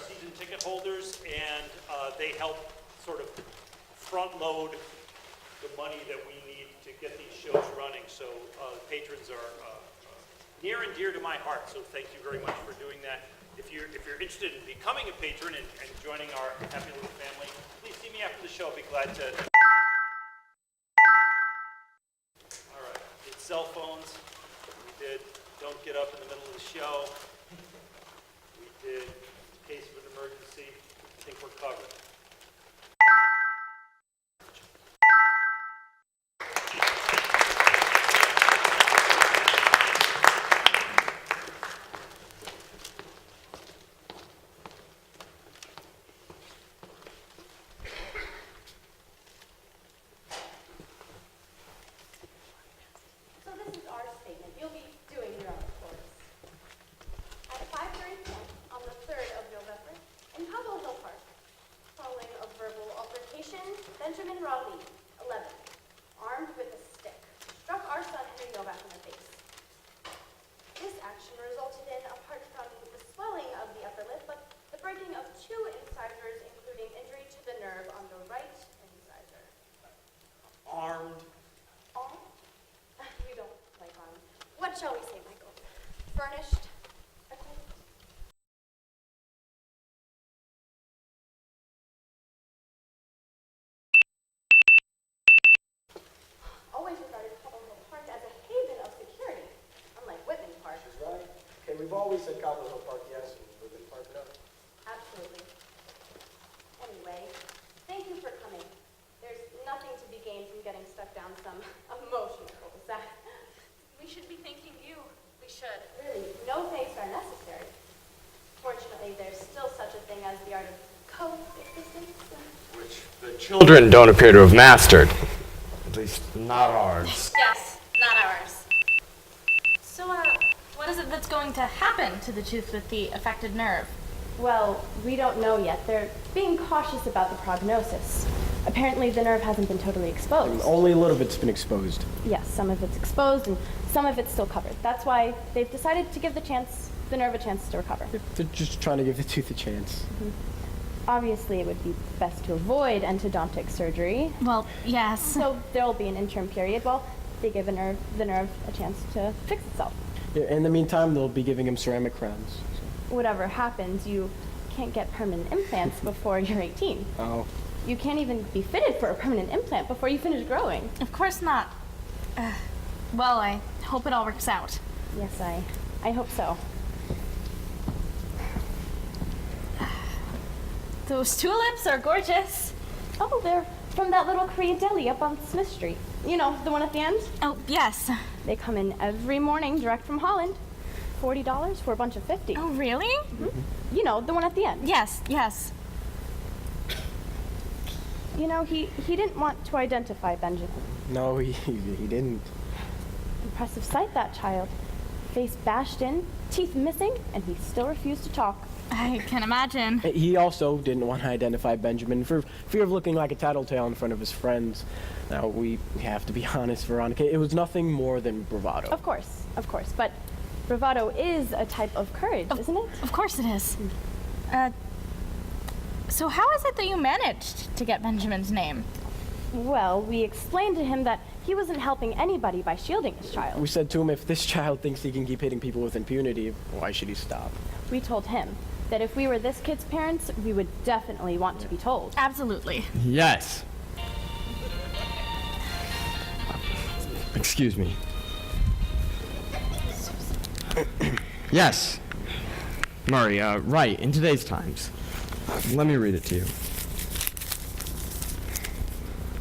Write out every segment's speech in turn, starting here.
season ticket holders, and they help sort of front load the money that we need to get these shows running. So patrons are near and dear to my heart, so thank you very much for doing that. If you're interested in becoming a patron and joining our happy little family, please see me after the show. I'll be glad to. All right, we did cell phones. We did don't get up in the middle of the show. We did case of an emergency. I think we're covered. Benjamin Raleigh, 11, armed with a stick, struck our son Henry Novak in the face. This action resulted in, apart from the swelling of the upper lip, but the breaking of 2 incisors, including injury to the nerve on the right incisor. Armed. Armed? You don't like armed. What shall we say, Michael? Furnished? Equipped? Always regarded Cobble Hill Park as a haven of security, unlike Whitman Park. She's right. Okay, we've always said Cobble Hill Park yes and Whitman Park no. Absolutely. Anyway, thank you for coming. There's nothing to be gained from getting stuck down some emotional cul-de-sac. We should be thanking you. We should. Really, no thanks are necessary. Fortunately, there's still such a thing as the art of coexistence. Which the children don't appear to have mastered. At least not ours. Yes, not ours. So, what is it that's going to happen to the tooth with the affected nerve? Well, we don't know yet. They're being cautious about the prognosis. Apparently, the nerve hasn't been totally exposed. Only a little bit's been exposed. Yes, some of it's exposed and some of it's still covered. That's why they've decided to give the nerve a chance to recover. They're just trying to give the tooth a chance. Mm-hmm. Obviously, it would be best to avoid endodontic surgery. Well, yes. So there'll be an interim period while they give the nerve a chance to fix itself. Yeah, in the meantime, they'll be giving him ceramic crowns. Whatever happens, you can't get permanent implants before you're 18. Oh. You can't even be fitted for a permanent implant before you finish growing. Of course not. Well, I hope it all works out. Yes, I hope so. Those tulips are gorgeous. Oh, they're from that little Korean deli up on Smith Street. You know, the one at the end? Oh, yes. They come in every morning direct from Holland. $40 for a bunch of 50. Oh, really? Mm-hmm. You know, the one at the end. Yes, yes. You know, he didn't want to identify Benjamin. No, he didn't. Impressive sight, that child. Face bashed in, teeth missing, and he still refused to talk. I can imagine. He also didn't want to identify Benjamin for fear of looking like a tattletale in front of his friends. Now, we have to be honest, Veronica, it was nothing more than bravado. Of course. But bravado is a type of courage, isn't it? Of course it is. So how is it that you managed to get Benjamin's name? Well, we explained to him that he wasn't helping anybody by shielding his child. We said to him, if this child thinks he can keep hitting people with impunity, why should he stop? We told him that if we were this kid's parents, we would definitely want to be told. Absolutely. Yes. Excuse me. Yes. Murray, right, in today's times. Let me read it to you.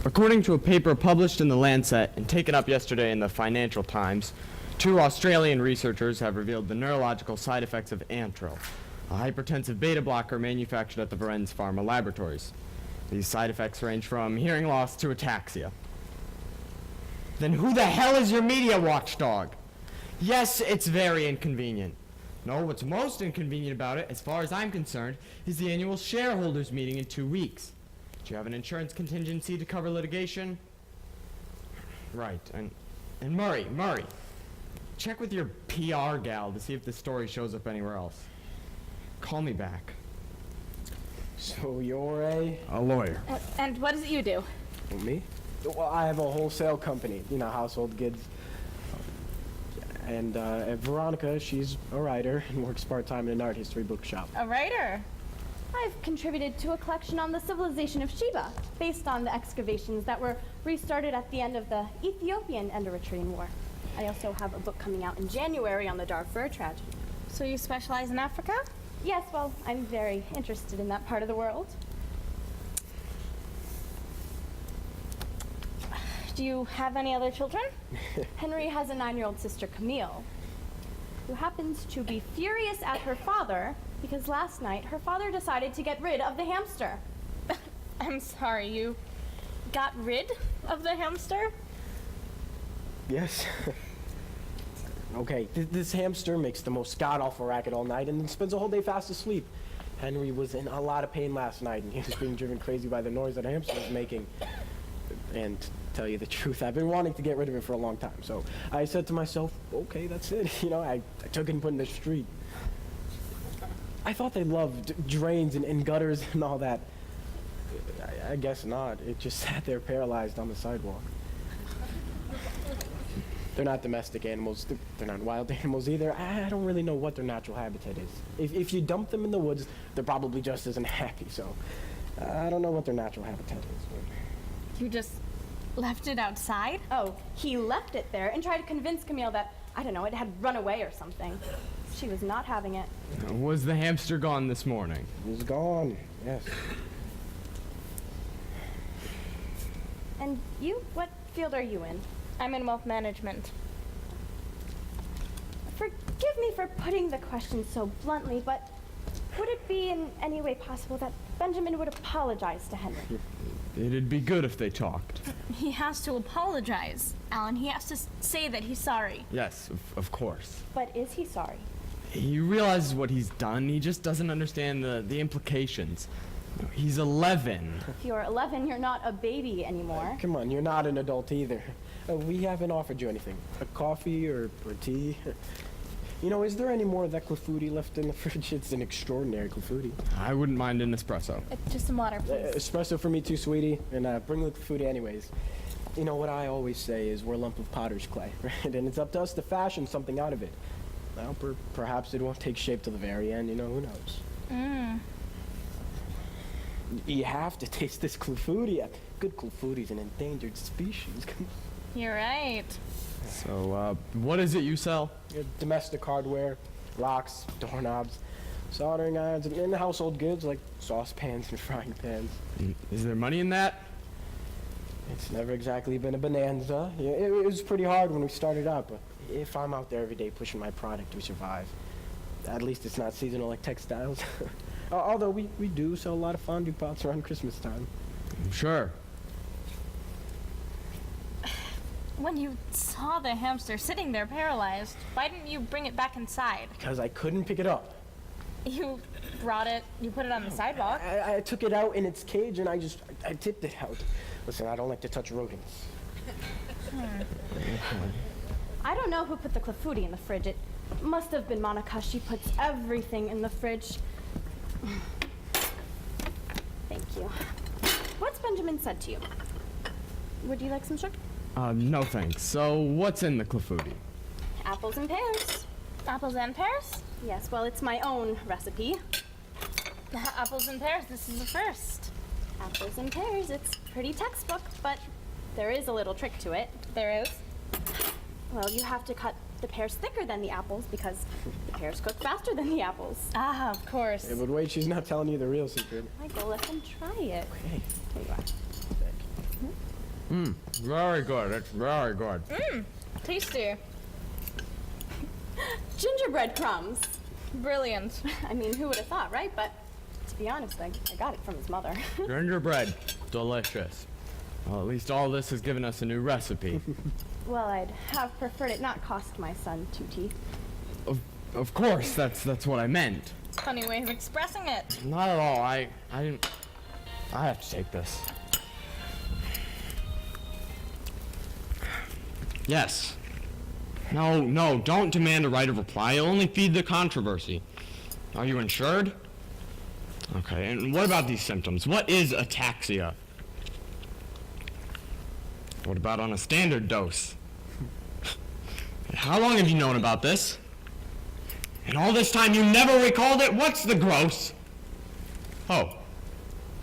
According to a paper published in The Lancet and taken up yesterday in the Financial Times, 2 Australian researchers have revealed the neurological side effects of Antril, a hypertensive beta blocker manufactured at the Varennes Pharma laboratories. These side effects range from hearing loss to ataxia. Then who the hell is your media watchdog? Yes, it's very inconvenient. No, what's most inconvenient about it, as far as I'm concerned, is the annual shareholders meeting in 2 weeks. Do you have an insurance contingency to cover litigation? Right, and Murray, check with your PR gal to see if this story shows up anywhere else. Call me back. So you're A lawyer. And what is it you do? me? Well, I have a wholesale company, household goods. And Veronica, she's a writer and works part-time in an art history bookshop. A writer. I've contributed to a collection on the civilization of Sheba, based on the excavations that were restarted at the end of the Ethiopian Eritrean War. I also have a book coming out in January on the Darfur tragedy. So you specialize in Africa? Yes, well, I'm very interested in that part of the world. Do you have any other children? Henry has a 9-year-old sister, Camille, who happens to be furious at her father because last night her father decided to get rid of the hamster. I'm sorry, you got rid of the hamster? Yes. Okay, this hamster makes the most god-awful racket all night and then spends a whole day fast asleep. Henry was in a lot of pain last night and he was being driven crazy by the noise that the hamster was making. And to tell you the truth, I've been wanting to get rid of it for a long time. So I said to myself, okay, that's it. I took it and put it in the street. I thought they loved drains and gutters and all that. I guess not. It just sat there paralyzed on the sidewalk. They're not domestic animals. They're not wild animals either. I don't really know what their natural habitat is. If you dump them in the woods, they're probably just as unhappy. So I don't know what their natural habitat is. You just left it outside? Oh, he left it there and tried to convince Camille that, I don't know, it had run away or something. She was not having it. Was the hamster gone this morning? He's gone, yes. And you? What field are you in? I'm in wealth management. Forgive me for putting the question so bluntly, but would it be in any way possible that Benjamin would apologize to Henry? It'd be good if they talked. He has to apologize, Alan. He has to say that he's sorry. Yes, of course. But is he sorry? He realizes what he's done. He just doesn't understand the implications. He's 11. If you're 11, you're not a baby anymore. Come on, you're not an adult either. We haven't offered you anything. A coffee or tea? Is there any more of that clafouti left in the fridge? It's an extraordinary clafouti. I wouldn't mind an espresso. Just some water, please. Espresso for me too, sweetie. And bring the clafouti anyways. What I always say is we're a lump of potter's clay, right? And it's up to us to fashion something out of it. Well, perhaps it won't take shape till the very end. Who knows? You have to taste this clafouti. Good clafouti's an endangered species. You're right. So, what is it you sell? Domestic hardware, locks, doorknobs, soldering irons, and household goods like saucepans and frying pans. Is there money in that? It's never exactly been a bonanza. It was pretty hard when we started out, but if I'm out there every day pushing my product, we survive. At least it's not seasonal like textiles. Although we do sell a lot of fondue pots around Christmas time. Sure. When you saw the hamster sitting there paralyzed, why didn't you bring it back inside? Because I couldn't pick it up. You brought it, you put it on the sidewalk. I took it out in its cage and I tipped it out. Listen, I don't like to touch rodents. I don't know who put the clafouti in the fridge. It must have been Monica. She puts everything in the fridge. Thank you. What's Benjamin said to you? Would you like some sugar? No thanks. So, what's in the clafouti? Apples and pears. Apples and pears? Yes, well, it's my own recipe. Apples and pears, this is the first. Apples and pears, it's pretty textbook, but there is a little trick to it. There is? Well, you have to cut the pears thicker than the apples because the pears cook faster than the apples. Ah, of course. Yeah, but wait, she's not telling you the real secret. Michael, let them try it. Okay. Here you are. Very good. It's very good. Tasty. Gingerbread crumbs. Brilliant. I mean, who would have thought, right? But to be honest, I got it from his mother. Gingerbread. Delicious. Well, at least all this has given us a new recipe. Well, I'd have preferred it not cost my son 2 teeth. Of course, that's what I meant. Funny way of expressing it. Not at all. I didn't. I have to take this. Yes. No, don't demand a right of reply. It'll only feed the controversy. Are you insured? Okay, and what about these symptoms? What is ataxia? What about on a standard dose? How long have you known about this? And all this time you never recalled it? What's the gross? Oh,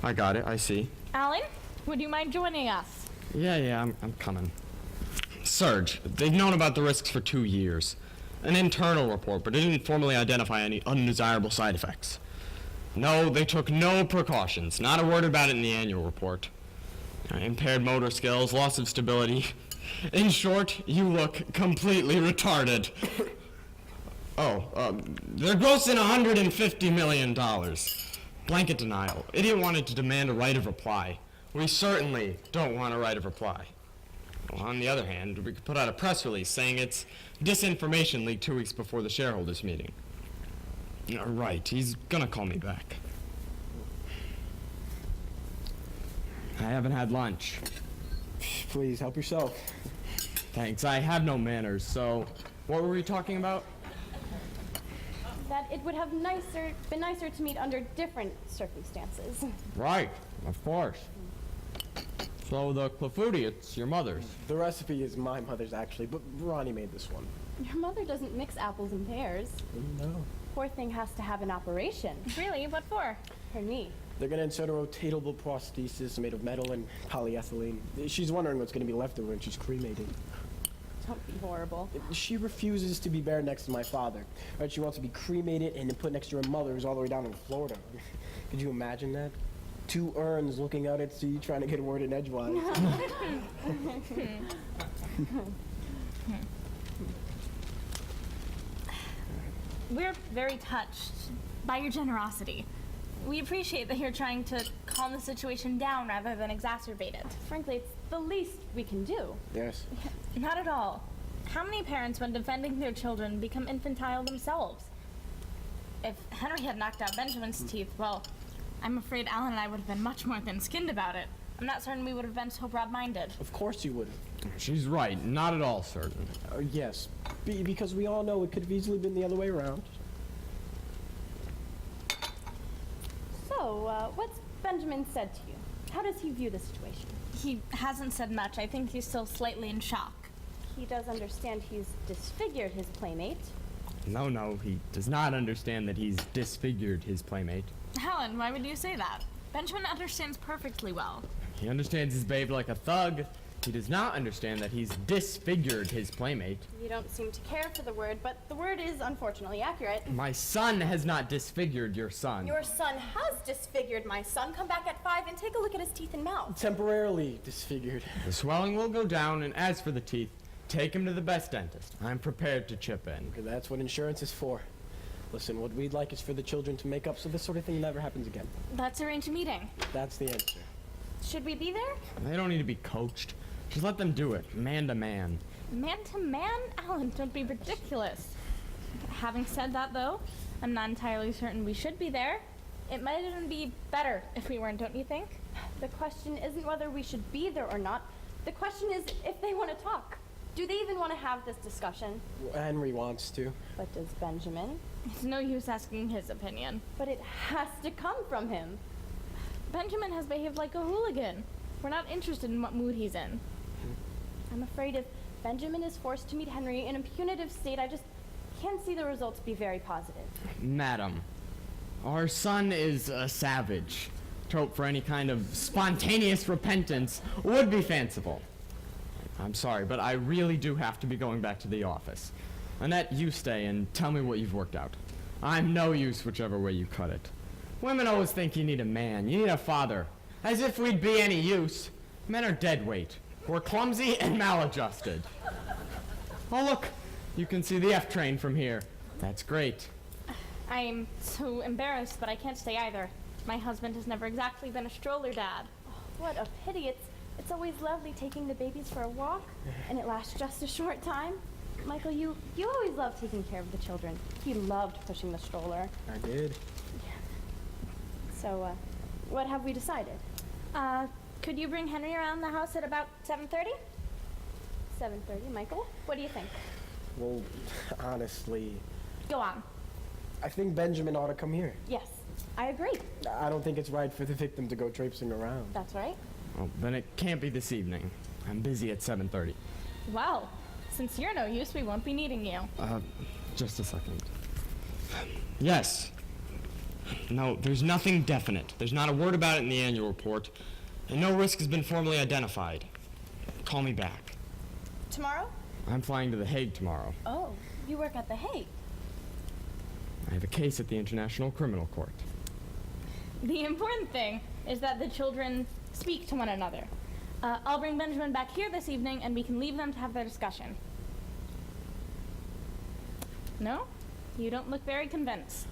I got it, I see. Alan, would you mind joining us? Yeah, I'm coming. Surge, they've known about the risks for 2 years. An internal report, but it didn't formally identify any undesirable side effects. No, they took no precautions. Not a word about it in the annual report. Impaired motor skills, loss of stability. In short, you look completely retarded. They're grossing $150 million. Blanket denial. Idiot wanted to demand a right of reply. We certainly don't want a right of reply. Well, on the other hand, we could put out a press release saying it's disinformation leaked 2 weeks before the shareholders meeting. Right, he's gonna call me back. I haven't had lunch. Please, help yourself. Thanks, I have no manners, so what were we talking about? That it would have been nicer to meet under different circumstances. Right, of course. So the clafouti, it's your mother's. The recipe is my mother's, actually, but Ronnie made this one. Your mother doesn't mix apples and pears. No. Poor thing has to have an operation. Really? What for? Her knee. They're gonna insert a rotatable prosthesis made of metal and polyethylene. She's wondering what's gonna be left of her when she's cremated. Don't be horrible. She refuses to be buried next to my father. Right? She wants to be cremated and then put next to her mother, who's all the way down in Florida. Could you imagine that? 2 urns looking out at sea, trying to get a word in edgewise. We're very touched by your generosity. We appreciate that you're trying to calm the situation down rather than exacerbate it. Frankly, it's the least we can do. Yes. Not at all. How many parents, when defending their children, become infantile themselves? If Henry had knocked out Benjamin's teeth, well, I'm afraid Alan and I would have been much more thin-skinned about it. I'm not certain we would have been so broad-minded. Of course you wouldn't. She's right, not at all certain. Yes. Because we all know it could have easily been the other way around. So, what's Benjamin said to you? How does he view the situation? He hasn't said much. I think he's still slightly in shock. He does understand he's disfigured his playmate. No, he does not understand that he's disfigured his playmate. Helen, why would you say that? Benjamin understands perfectly well. He understands his babe like a thug. He does not understand that he's disfigured his playmate. You don't seem to care for the word, but the word is unfortunately accurate. My son has not disfigured your son. Your son has disfigured my son. Come back at 5 and take a look at his teeth and mouth. Temporarily disfigured. The swelling will go down, and as for the teeth, take him to the best dentist. I'm prepared to chip in. That's what insurance is for. Listen, what we'd like is for the children to make up so this sort of thing never happens again. Let's arrange a meeting. That's the answer. Should we be there? They don't need to be coached. Just let them do it, man to man. Man to man? Alan, don't be ridiculous. Having said that, though, I'm not entirely certain we should be there. It might even be better if we weren't, don't you think? The question isn't whether we should be there or not. The question is if they want to talk. Do they even want to have this discussion? Henry wants to. But does Benjamin? It's no use asking his opinion. But it has to come from him. Benjamin has behaved like a hooligan. We're not interested in what mood he's in. I'm afraid if Benjamin is forced to meet Henry in a punitive state, I just can't see the results be very positive. Madam, our son is a savage. To hope for any kind of spontaneous repentance would be fanciful. I'm sorry, but I really do have to be going back to the office. Annette, you stay and tell me what you've worked out. I'm no use whichever way you cut it. Women always think you need a man, you need a father. As if we'd be any use. Men are dead weight. We're clumsy and maladjusted. Oh, look, you can see the F train from here. That's great. I'm so embarrassed, but I can't stay either. My husband has never exactly been a stroller dad. What a pity. It's always lovely taking the babies for a walk, and it lasts just a short time. Michael, you always loved taking care of the children. He loved pushing the stroller. I did. So, what have we decided? Could you bring Henry around the house at about 7:30? 7:30. Michael, what do you think? Well, honestly, Go on. I think Benjamin ought to come here. Yes, I agree. I don't think it's right for the victim to go traipsing around. That's right. Well, then it can't be this evening. I'm busy at 7:30. Well, since you're no use, we won't be needing you. Just a second. Yes. No, there's nothing definite. There's not a word about it in the annual report, and no risk has been formally identified. Call me back. Tomorrow? I'm flying to The Hague tomorrow. Oh, you work at The Hague. I have a case at the International Criminal Court. The important thing is that the children speak to one another. I'll bring Benjamin back here this evening, and we can leave them to have their discussion. No? You don't look very convinced.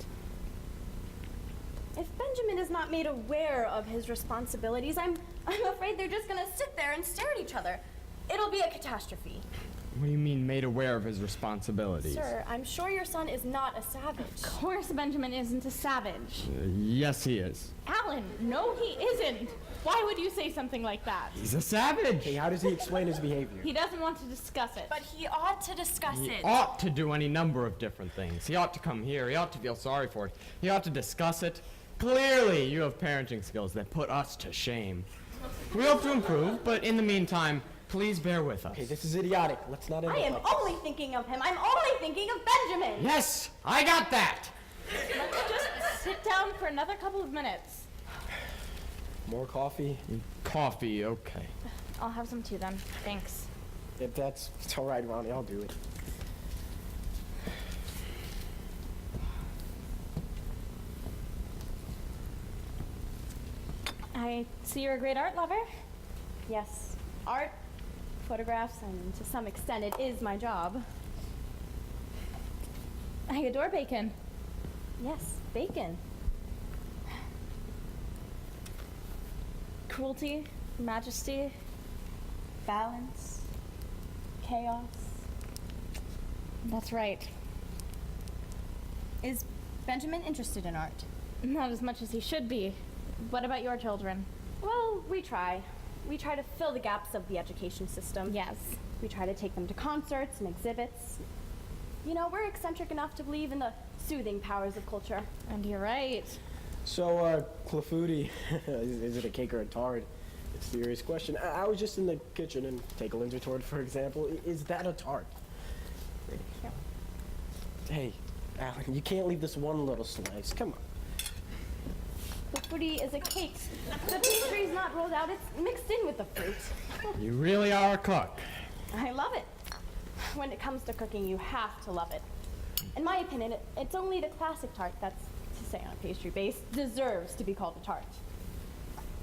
If Benjamin is not made aware of his responsibilities, I'm afraid they're just gonna sit there and stare at each other. It'll be a catastrophe. What do you mean made aware of his responsibilities? Sir, I'm sure your son is not a savage. Of course Benjamin isn't a savage. Yes, he is. Alan, no he isn't. Why would you say something like that? He's a savage. Hey, how does he explain his behavior? He doesn't want to discuss it. But he ought to discuss He it. ought to do any number of different things. He ought to come here. He ought to feel sorry for it. He ought to discuss it. Clearly, you have parenting skills that put us to shame. We hope to improve, but in the meantime, please bear with us. Okay, this is idiotic. Let's not end I up am like this. only thinking of him. I'm only thinking of Benjamin. Yes, I got that. Let's just sit down for another couple of minutes. More coffee? Coffee, okay. I'll have some too then. Thanks. If it's all right, Ronnie, I'll do it. I see you're a great art lover. Yes, art, photographs, and to some extent it is my job. I adore bacon. Yes, bacon. Cruelty, majesty, Balance, chaos. that's right. Is Benjamin interested in art? Not as much as he should be. What about your children? Well, we try. We try to fill the gaps of the education system. Yes. We try to take them to concerts and exhibits. You know, we're eccentric enough to believe in the soothing powers of culture. And you're right. So, Clafouti, is it a cake or a tart? It's a serious question. I was just in the kitchen, and take a Linzer tart, for example. Is that a tart? Yeah. Hey, Alan, you can't leave this one little slice. Come on. The fruity is a cake. The pastry is not rolled out, it's mixed in with the fruit. You really are a cook. I love it. When it comes to cooking, you have to love it. In my opinion, it's only the classic tart that's, to say on a pastry base, deserves to be called a tart.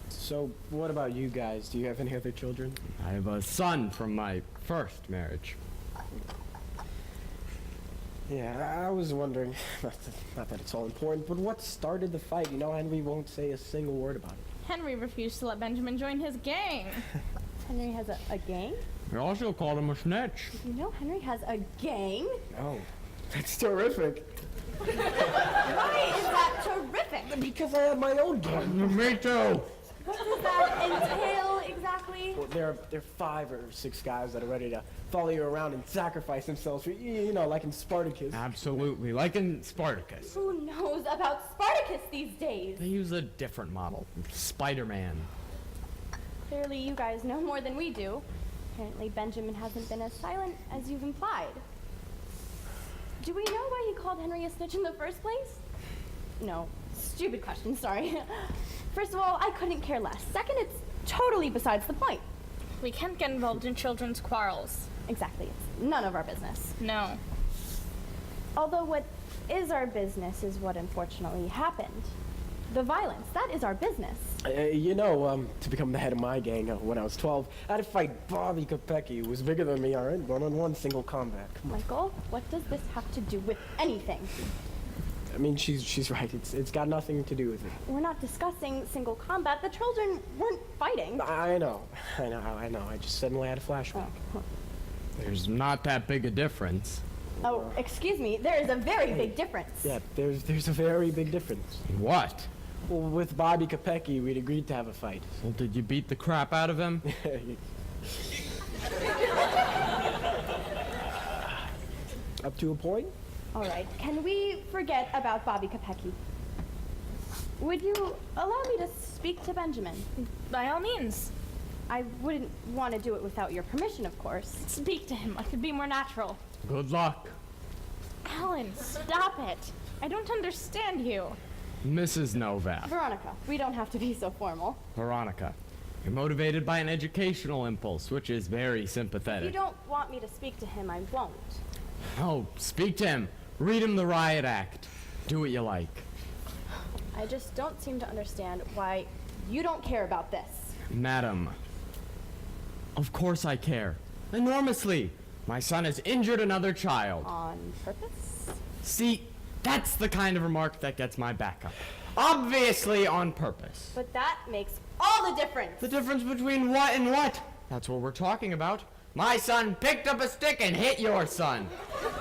So, what about you guys? Do you have any other children? I have a son from my first marriage. Yeah, I was wondering, not that it's all important, but what started the fight? You know, Henry won't say a single word about it. Henry refused to let Benjamin join his gang. Henry has a gang? We also called him a snitch. You know Henry has a gang? Oh, that's terrific. Why is that terrific? Because I have my own gang. Me too. What does that entail exactly? Well, there are 5 or 6 guys that are ready to follow you around and sacrifice themselves for you know, like in Spartacus. Absolutely, like in Spartacus. Who knows about Spartacus these days? They use a different model. Spider-Man. Clearly you guys know more than we do. Apparently Benjamin hasn't been as silent as you've implied. Do we know why he called Henry a snitch in the first place? No, stupid question, sorry. First of all, I couldn't care less. Second, it's totally besides the point. We can't get involved in children's quarrels. Exactly, it's none of our business. No. Although what is our business is what unfortunately happened. The violence, that is our business. You know, to become the head of my gang when I was 12, I had to fight Bobby Kopecki, who was bigger than me, all right? One-on-one single combat. Come on. Michael, what does this have to do with anything? I mean, she's right. It's got nothing to do with it. We're not discussing single combat. The children weren't fighting. I know. I just suddenly had a flashback. There's not that big a difference. Oh, excuse me. There is a very big difference. Yeah, there's a very big difference. What? Well, with Bobby Kopecki, we'd agreed to have a fight. Well, did you beat the crap out of him? Up to a point? All right. Can we forget about Bobby Kopecki? Would you allow me to speak to Benjamin? By all means. I wouldn't want to do it without your permission, of course. Speak to him. What could be more natural? Good luck. Alan, stop it. I don't understand you. Mrs. Novak. Veronica, we don't have to be so formal. Veronica, you're motivated by an educational impulse, which is very If you sympathetic. don't want me to speak to him, I won't. Oh, speak to him. Read him the riot act. Do what you like. I just don't seem to understand why you don't care about this. Madam, of course I care. Enormously. My son has injured another child. On purpose? See, that's the kind of remark that gets my back up. Obviously on purpose. But that makes all the difference. The difference between what and what? That's what we're talking about. My son picked up a stick and hit your son.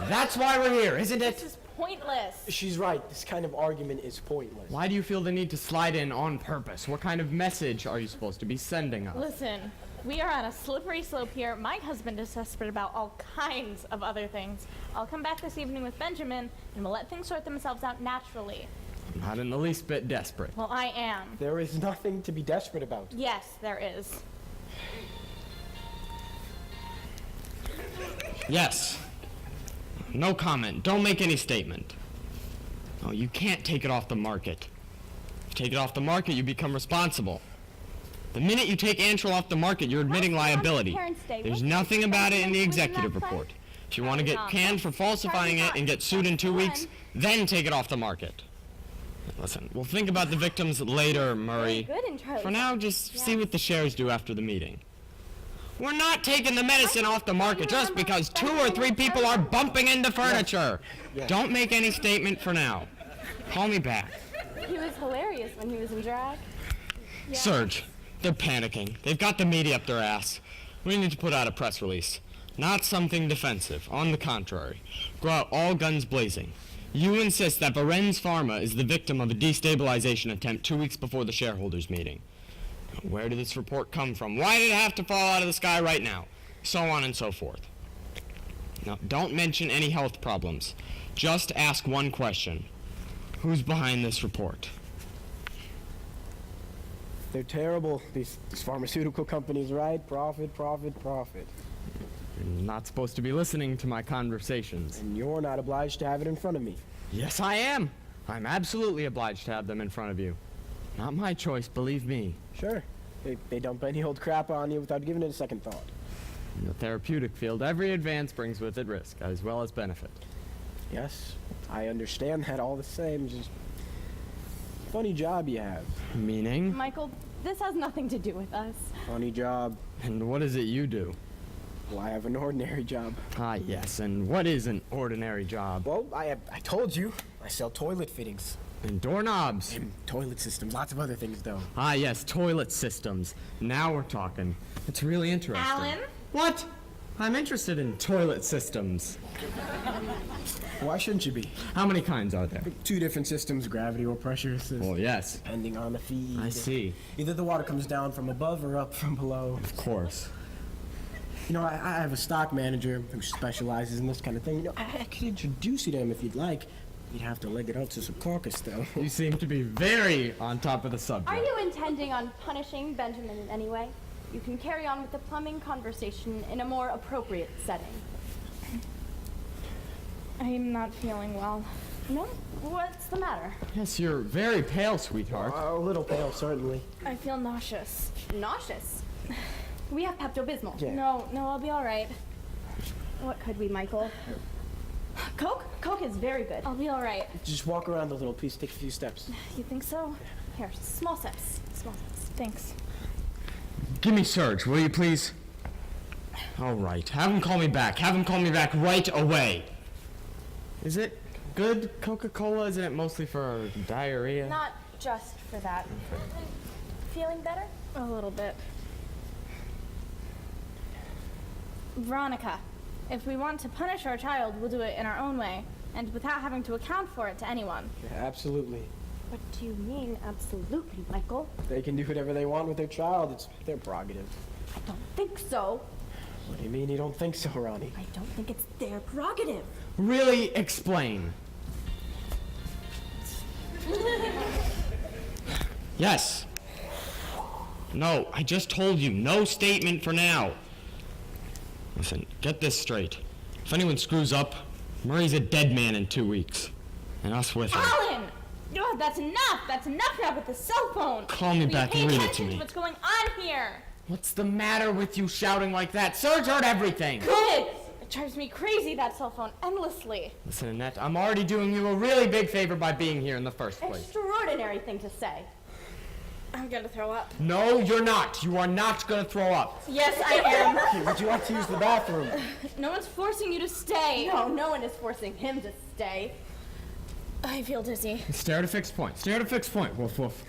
That's why we're here, isn't This it? is pointless. She's right. This kind of argument is pointless. Why do you feel the need to slide in on purpose? What kind of message are you supposed to be sending us? Listen, we are on a slippery slope here. My husband is desperate about all kinds of other things. I'll come back this evening with Benjamin, and we'll let things sort themselves out naturally. I'm not in the least bit desperate. Well, I am. There is nothing to be desperate about. Yes, there is. Yes. No comment. Don't make any statement. Oh, you can't take it off the market. If you take it off the market, you become responsible. The minute you take Antrel off the market, you're admitting Last month, liability. Parents' Day, There's what's nothing the about it in the difference between executive that fight? report. If you want to get Charlie canned for falsifying it and get sued in 2 weeks, Fun. then take it off the market. Listen, we'll think about the victims later, Murray. Good in Charlie's For now, just see Yeah. what the shares do after the meeting. We're not taking the medicine off the market just because 2 or 3 people are bumping into furniture. Yes. Don't make any statement for now. Call me back. He was hilarious when he was in drag. Serge, they're panicking. They've got the media up their ass. We need to put out a press release. Not something defensive. On the contrary. Go out all guns blazing. You insist that Varennes Pharma is the victim of a destabilization attempt 2 weeks before the shareholders' meeting. Where did this report come from? Why did it have to fall out of the sky right now? So on and so forth. Now, don't mention any health problems. Just ask one question. Who's behind this report? They're terrible. These pharmaceutical companies, right? Profit, profit, profit. You're not supposed to be listening to my conversations. And you're not obliged to have it in front of me. Yes, I am. I'm absolutely obliged to have them in front of you. Not my choice, believe me. Sure. They dump any old crap on you without giving it a second thought. In the therapeutic field, every advance brings with it risk as well as benefit. Yes, I understand that all the same. Just funny job you have. Meaning? Michael, this has nothing to do with us. Funny job. And what is it you do? Well, I have an ordinary job. Ah, yes, and what is an ordinary job? Well, I told you. I sell toilet fittings. And doorknobs. And toilet systems. Lots of other things, though. Ah, yes, toilet systems. Now we're talking. It's really interesting. Alan? What? I'm interested in toilet systems. Why shouldn't you be? How many kinds are there? 2 different systems, gravity or pressure assist. Well, yes. Depending on the feed. I see. Either the water comes down from above or up from below. Of course. You know, I have a stock manager who specializes in this kind of thing. You know, I could introduce you to him if you'd like. You'd have to leg it out to some caucus, though. You seem to be very on top of the subject. Are you intending on punishing Benjamin in any way? You can carry on with the plumbing conversation in a more appropriate setting. I'm not feeling well. No? What's the matter? Yes, you're very pale, sweetheart. A little pale, certainly. I feel nauseous. Nauseous. We have Pepto-Bismol. Yeah. No, I'll be all right. What could we, Michael? Coke? Coke is very good. I'll be all right. Just walk around a little, please. Take a few steps. You think so? Here, small sips. Small sips. Thanks. Give me Serge, will you please? All right, have him call me back. Have him call me back right away. Is it good Coca-Cola? Isn't it mostly for diarrhea? Not just for that. Feeling better? A little bit. Veronica, if we want to punish our child, we'll do it in our own way, and without having to account for it to anyone. Yeah, absolutely. What do you mean, absolutely, Michael? They can do whatever they want with their child. It's their prerogative. I don't think so. What do you mean you don't think so, Ronnie? I don't think it's their prerogative. Really explain. Yes. No, I just told you, no statement for now. Listen, get this straight. If anyone screws up, Murray's a dead man in 2 weeks. And us with him. Alan! Oh, that's enough! That's enough now with the cell phone! Call me back and read it to me. What's going on here? What's the matter with you shouting like that? Serge heard everything. Good! It drives me crazy, that cell phone, endlessly. Listen, Annette, I'm already doing you a really big favor by being here in the first place. Extraordinary thing to say. I'm gonna throw up. No, you're not. You are not gonna throw up. Yes, I am. Hey, would you like to use the bathroom? No one's forcing you to stay. No, no one is forcing him to stay. I feel dizzy. Stare at a fixed point. Stare at a fixed point. Woof, woof.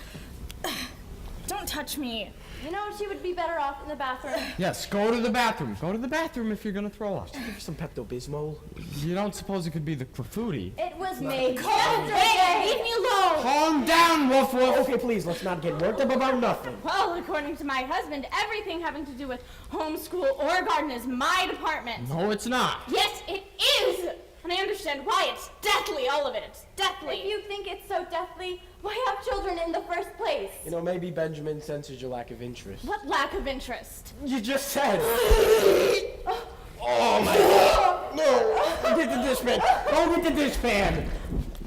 Don't touch me. You know, she would be better off in the bathroom. Yes, go to the bathroom. Go to the bathroom if you're gonna throw up. Give her some Pepto-Bismol. You don't suppose it could be the clafouti? It was made Hey, leave me alone! Calm down, Woof Woof. Okay, please, let's not get worked up about nothing. Well, according to my husband, everything having to do with homeschool or garden is my department. No, it's not. Yes, it is! And I understand why. It's deathly, all of it. It's deathly. If you think it's so deathly, why have children in the first place? You know, maybe Benjamin senses your lack of interest. What lack of interest? You just said. Oh my God! No! Get the dishpan! Go get the dishpan!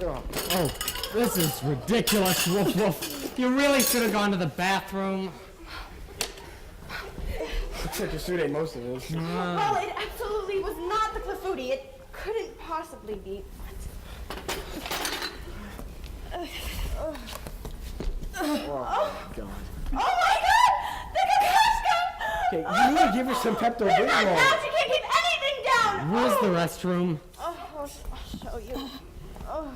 Oh, this is ridiculous, Woof Woof. You really should have gone to the bathroom. Looks like you're suiting most of this. Well, it absolutely was not the clafouti. It couldn't possibly be. Oh God. Oh my God! The kakashka! Okay, you need to give her some Not now! Pepto-Bismol. She can't keep anything down! Where's the restroom? Oh, I'll show you. Oh.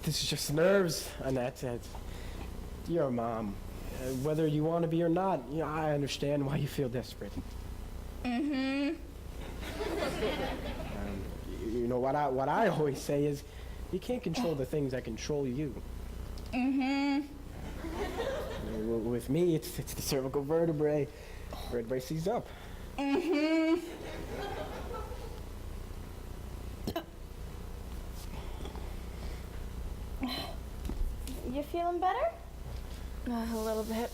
This is just nerves, Annette. You're a mom. Whether you want to be or not, you know, I understand why you feel desperate. Mm-hmm. You know, what I always say is, you can't control the things that control you. Mm-hmm. With me, it's the cervical vertebrae. Vertebrae sees up. Mm-hmm. You feeling better? A little bit.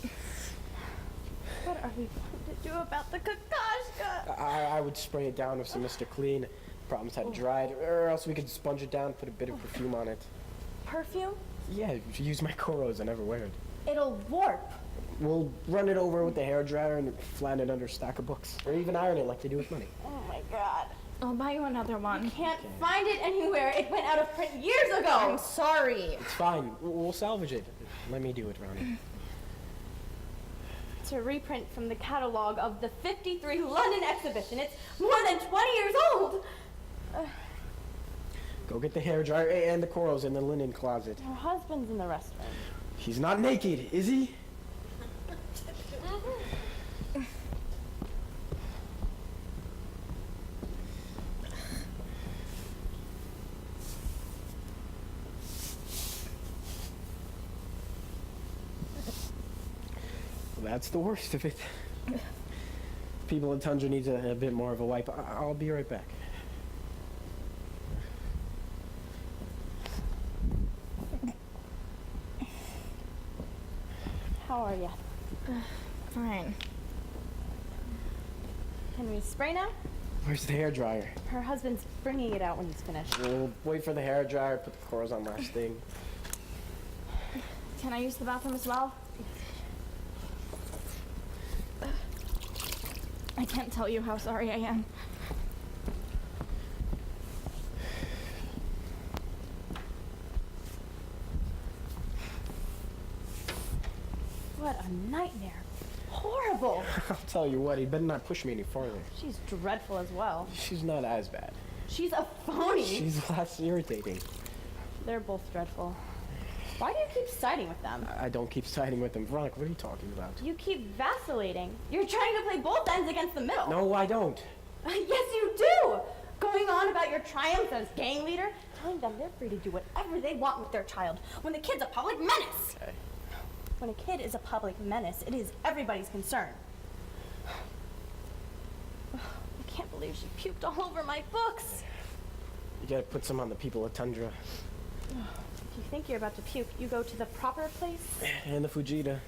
What are we going to do about the kakashka? I would spray it down with some Mr. Clean. Problems had dried, or else we could sponge it down, put a bit of perfume on it. Perfume? Yeah, you should use my Coros. I never wear it. It'll warp. We'll run it over with the hairdryer and flatten it under a stack of books, or even iron it like they do with money. Oh my God. I'll buy you another one. Can't find it anywhere. It went out of print years ago. I'm sorry. It's fine. We'll salvage it. Let me do it, Ronnie. It's a reprint from the catalog of the 53 London exhibition. It's more than 20 years old. Go get the hairdryer and the Coros in the linen closet. Her husband's in the restroom. He's not naked, is he? That's the worst of it. People in Tundra needs a bit more of a wipe. I'll be right back. How are you? Fine. Can we spray now? Where's the hairdryer? Her husband's bringing it out when he's finished. We'll wait for the hairdryer, put the Coros on last thing. Can I use the bathroom as well? I can't tell you how sorry I am. What a nightmare. Horrible. I'll tell you what, he better not push me any farther. She's dreadful as well. She's not as bad. She's a phony. She's less irritating. They're both dreadful. Why do you keep siding with them? I don't keep siding with them. Veronica, what are you talking about? You keep vacillating. You're trying to play both ends against the middle. No, I don't. Yes, you do. Going on about your triumphs as gang leader, telling them they're free to do whatever they want with their child when the kid's a public menace. Okay. When a kid is a public menace, it is everybody's concern. You can't believe she puked all over my books. You gotta put some on the people of Tundra. If you think you're about to puke, you go to the proper place. And the Fujita.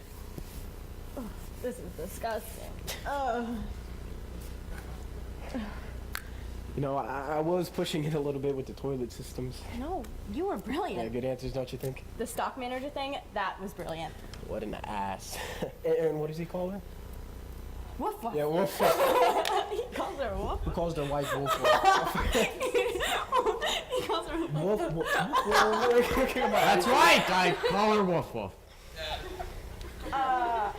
This is disgusting. Oh. You know, I was pushing it a little bit with the toilet systems. No, you were Yeah, brilliant. good answers, don't you think? The stock manager thing, that was brilliant. What an ass. And what does he call her? Woof woof. Yeah, Wolf. He calls her woof. Who calls their wife Wolf? He calls her Wolf. That's right, I call her Woof Woof. I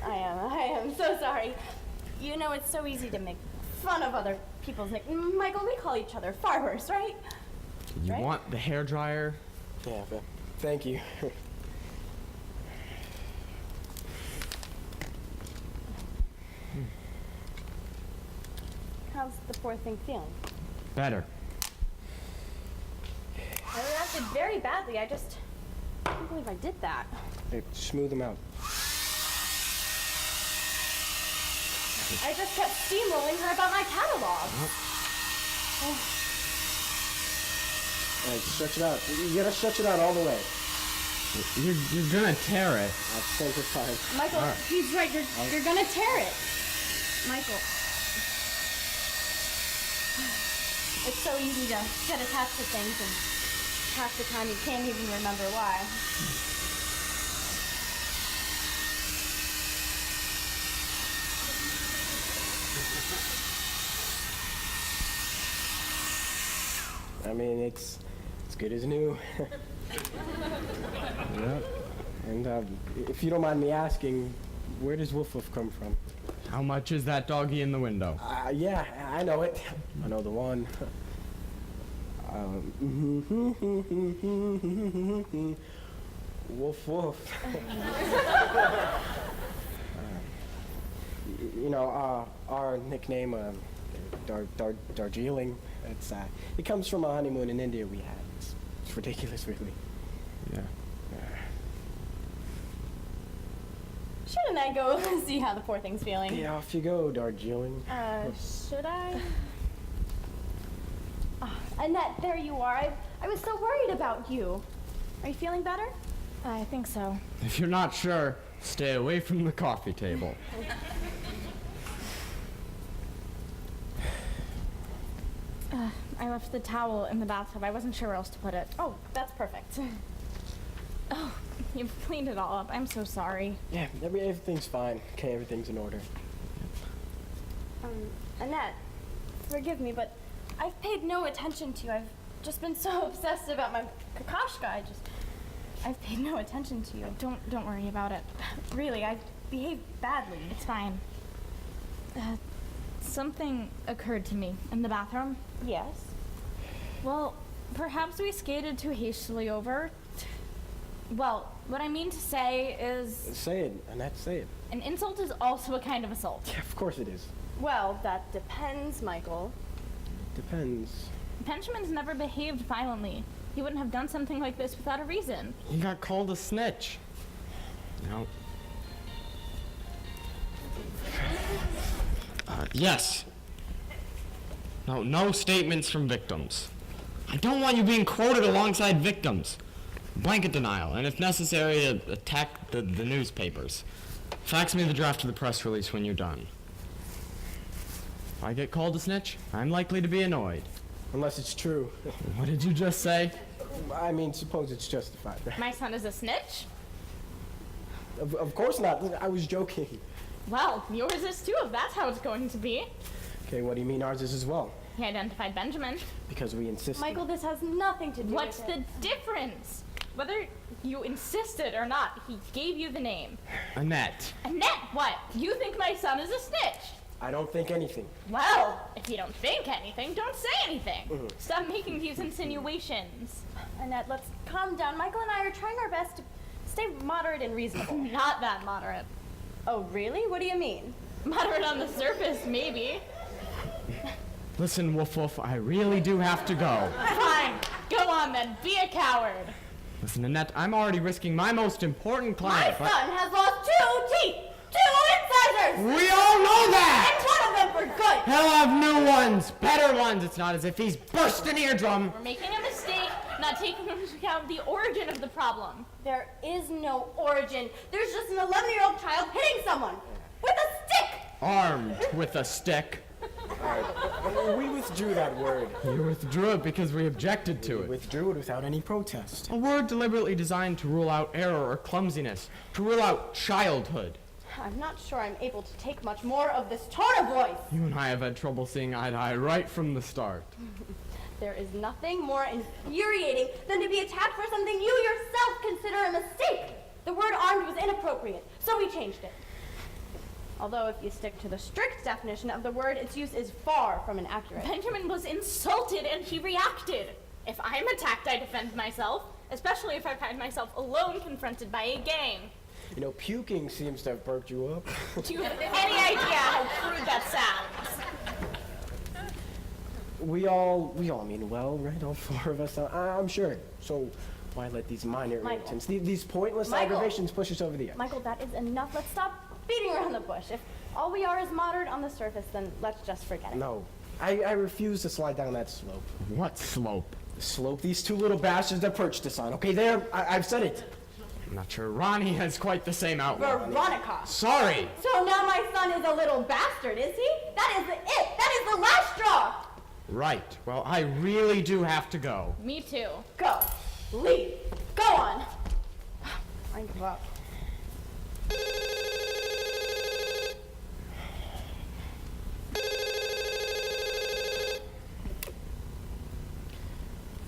am so sorry. You know, it's so easy to make fun of other people's nicknames. Michael, we call each other far worse, right? You Right? want the hairdryer? Yeah, but thank you. How's the poor thing feeling? Better. I reacted very badly. I can't believe I did that. Hey, smooth them out. I just kept steamrolling her about my catalog. All right, stretch it out. You gotta stretch it out all the way. You're gonna tear it. I'll spend the time. Michael, All right. he's right. You're gonna tear it. Michael. It's so easy to get attached to things, and half the time you can't even remember why. I mean, it's good as new. Yeah. And if you don't mind me asking, where does Woof Woof come from? How much is that doggy in the window? Yeah, I know it. I know the one. Woof Woof. You know, our nickname, Darjeeling, it comes from a honeymoon in India we had. It's ridiculous, really. Yeah. Shouldn't I go see how the poor thing's feeling? Yeah, off you go, Darjeeling. Should I? Annette, there you are. I was so worried about you. Are you feeling better? I think so. If you're not sure, stay away from the coffee table. I left the towel in the bathtub. I wasn't sure where else to put it. Oh, that's perfect. Oh, you've cleaned it all up. I'm so sorry. Yeah, everything's fine. Okay, everything's in order. Annette, forgive me, but I've paid no attention to you. I've just been so obsessed about my Kakashka. I've paid no attention to you. Don't worry about it. Really, I've behaved badly. It's fine. Something occurred to me in the bathroom. Yes? Well, perhaps we skated too hastily over. Well, what I mean to say is... Say it, Annette, say it. An insult is also a kind of assault. Yeah, of course it is. Well, that depends, Michael. Depends. Benjamin's never behaved violently. He wouldn't have done something like this without a reason. He got called a snitch. No. Yes. No statements from victims. I don't want you being quoted alongside victims. Blanket denial, and if necessary, attack the newspapers. Fax me the draft of the press release when you're done. If I get called a snitch, I'm likely to be annoyed. Unless it's true. What did you just say? I mean, suppose it's justified. My son is a snitch? Of course not. I was joking. Well, yours is too, if that's how it's going to be. Okay, what do you mean ours is as well? He identified Benjamin. Because we insisted. Michael, this has nothing to do What's with it. What's the difference? Whether you insisted or not, he gave you the name. Annette. Annette, what? You think my son is a snitch? I don't think anything. Well, if you don't think anything, don't say anything. Stop making these insinuations. Annette, let's calm down. Michael and I are trying our best to stay moderate and reasonable. Not that moderate. Oh, really? What do you mean? Moderate on the surface, maybe. Listen, Woof Woof, I really do have to go. Fine. Go on then. Be a coward. Listen, Annette, I'm already risking my most important client. My son has lost 2 teeth, 2 incisors, We all know that! and one of them for good. He'll have new ones, better ones. It's not as if he's burst an eardrum. We're making a mistake, not taking into account the origin of the problem. There is no origin. There's just an 11-year-old child hitting someone with a stick. Armed with a stick. We withdrew that word. You withdrew it because we objected to We it. withdrew it without any protest. A word deliberately designed to rule out error or clumsiness, to rule out childhood. I'm not sure I'm able to take much more of this tone of voice. You and I have had trouble seeing eye to eye right from the start. There is nothing more infuriating than to be attacked for something you yourself consider a mistake. The word armed was inappropriate, so we changed it. Although if you stick to the strict definition of the word, its use is far from inaccurate. Benjamin was insulted and he reacted. If I'm attacked, I defend myself, especially if I find myself alone confronted by a gang. You know, puking seems to have perked you up. Do you have any idea how crude that sounds? We all mean well, right? All four of us, I'm sure. So why let these minor Michael. irritants, these pointless Michael. aggravations push us over the edge? Michael, that is enough. Let's stop beating around the bush. If all we are is moderate on the surface, then let's just forget it. No, I refuse to slide down that slope. What slope? The slope these two little bastards that perched us on. Okay, there, I've said it. I'm not sure Ronnie has quite the same outlook. Veronica. Sorry. So now my son is a little bastard, is he? That is it. That is the last straw. Right. Well, I really do have to go. Me too. Go. Leave. Go on. I give up.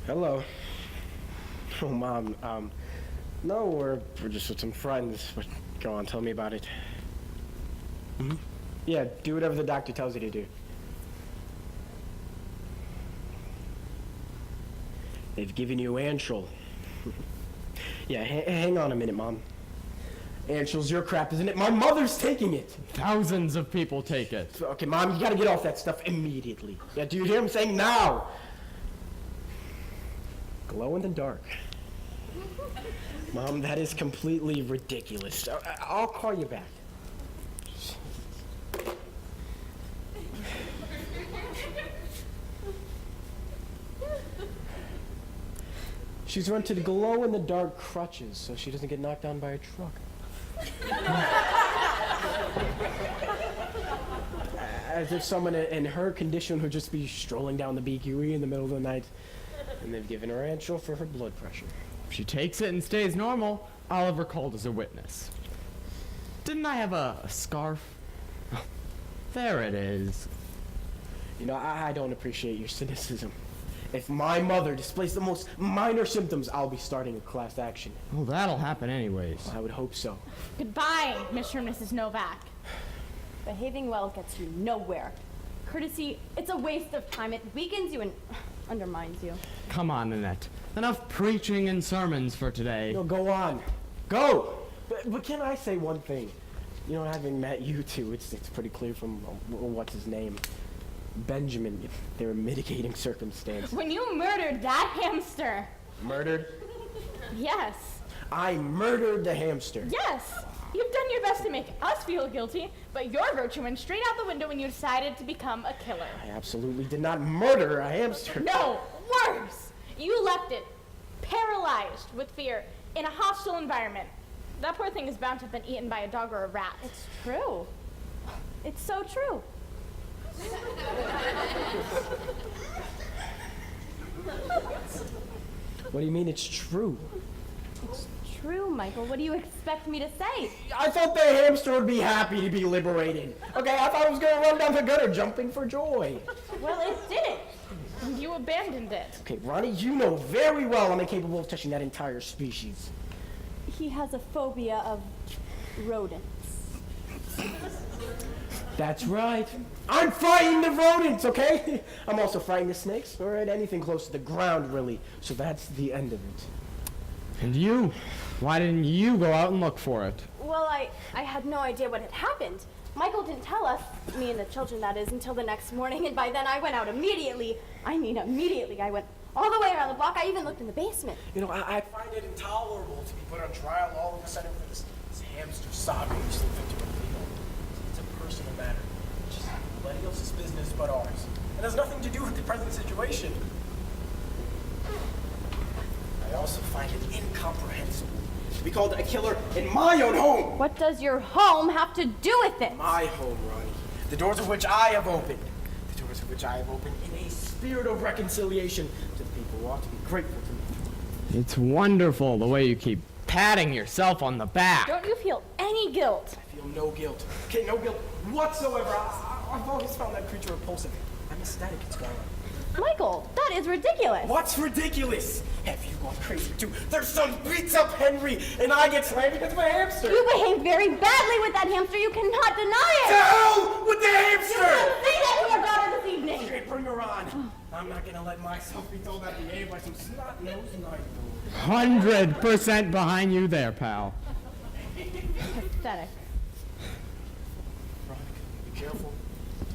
Hello. Oh, Mom, no, we're just with some friends, but go on, tell me about it. Yeah, do whatever the doctor tells you to do. They've given you Antril. Yeah, hang on a minute, Mom. Antril's your crap, isn't it? My mother's taking it. Thousands of people take it. Okay, Mom, you gotta get off that stuff immediately. Yeah, do you hear him saying now? Glow in the dark. Mom, that is completely ridiculous. I'll call you back. She's rented glow-in-the-dark crutches so she doesn't get knocked down by a truck. As if someone in her condition would just be strolling down the BQE in the middle of the night, and they've given her Antril for her blood pressure. If she takes it and stays normal, I'll have her called as a witness. Didn't I have a scarf? Oh, there it is. You know, I don't appreciate your cynicism. If my mother displays the most minor symptoms, I'll be starting a class action. Well, that'll happen anyways. I would hope so. Goodbye, Mr. and Mrs. Novak. Behaving well gets you nowhere. Courtesy, it's a waste of time. It weakens you and undermines you. Come on, Annette. Enough preaching and sermons for today. No, go on. Go! But can I say one thing? You know, having met you two, it's pretty clear from, what's his name? Benjamin, they're a mitigating circumstance. When you murdered that hamster. Murdered? Yes. I murdered the hamster. Yes. You've done your best to make us feel guilty, but your virtue went straight out the window when you decided to become a killer. I absolutely did not murder a hamster. No, worse. You left it paralyzed with fear in a hostile environment. That poor thing is bound to have been eaten by a dog or a rat. It's true. It's so true. What do you mean it's true? It's true, Michael. What do you expect me to say? I thought the hamster would be happy to be liberated. Okay, I thought it was gonna run down the gutter jumping for joy. Well, it didn't. And you abandoned it. Okay, Ronnie, you know very well I'm incapable of touching that entire species. He has a phobia of rodents. That's right. I'm frightened of rodents, okay? I'm also frightened of snakes, or at anything close to the ground, really. So that's the end of it. And you? Why didn't you go out and look for it? Well, I had no idea what had happened. Michael didn't tell us, me and the children that is, until the next morning, and by then I went out immediately. I mean immediately. I went all the way around the block. I even looked in the basement. You know, I find it intolerable to be put on trial all of a sudden for this hamster saga you slipped into a deal. It's a personal matter. Just Nobody else's business but ours. It has nothing to do with the present situation. I also find it incomprehensible to be called a killer in my own home. What does your home have to do with it? My home, Ronnie. The doors of which I have opened. The doors of which I have opened in a spirit of reconciliation to the people who ought to be grateful to me. It's wonderful the way you keep patting yourself on the back. Don't you feel any guilt? I feel no guilt. Okay, no guilt whatsoever. I've always found that creature repulsive. I'm ecstatic it's gone. Michael, that is ridiculous. What's ridiculous? Have you gone crazy too? Their son beats up Henry, and I get slammed because of a hamster. You behaved very badly with that hamster. You cannot deny To it. hell with the hamster! Say that to your daughter this evening. Okay, bring her on. I'm not gonna let myself be told that behave like some snot-nosed night. 100% behind you there, pal. Pathetic. Veronica, be careful.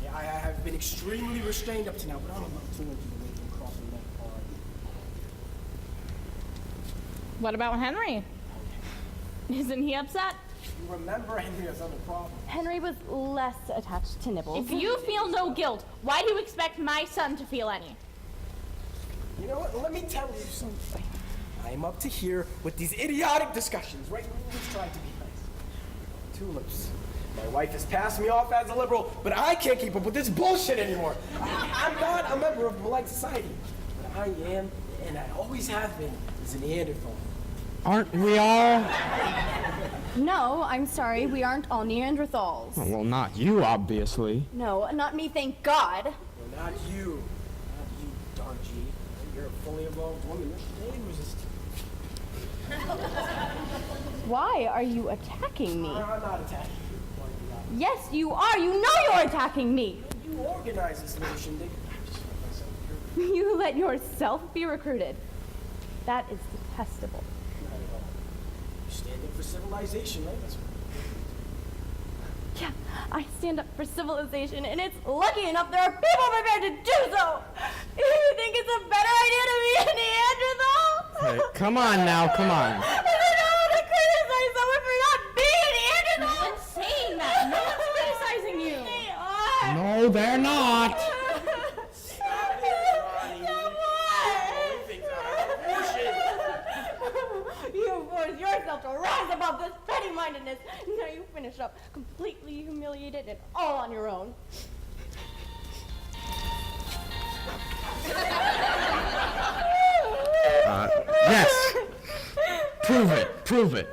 Yeah, I have been extremely restrained up to now, but I'm about to away from crossing that line. What about Henry? Isn't he upset? You remember Henry has other problems. Henry was less attached to Nibbles. If you feel no guilt, why do you expect my son to feel any? You know what? Let me tell you something. I'm up to here with these idiotic discussions, right? Let's try to be nice. Tulips. My wife has passed me off as a liberal, but I can't keep up with this bullshit anymore. I'm not a member of polite society, but I am, and I always have been, as a Neanderthal. Aren't we all? No, I'm sorry. We aren't all Neanderthals. Well, not you, obviously. No, not me, thank God. No, not you. Not you, Dargy. You're a fully evolved woman. You're staying resistant. Why are you attacking me? I'm not attacking you. Why are you not? Yes, you are. You know you're attacking me. You organize this little shindig. I just let myself here. You let yourself be recruited. That is detestable. Not at all. You're standing for civilization, right? That's what Yeah, I stand up for civilization, and it's lucky enough there are people prepared to do so. You think it's a better idea to be a Neanderthal? Hey, come on now, come on. I don't know how to criticize someone for not being a Neanderthal. No one's saying that. No one's criticizing you. They are. No, they're not. You forced yourself to rise above this petty-mindedness. Now you finish up completely humiliated and all on your own. Yes. Prove it.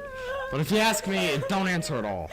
But if you ask me, don't answer at all.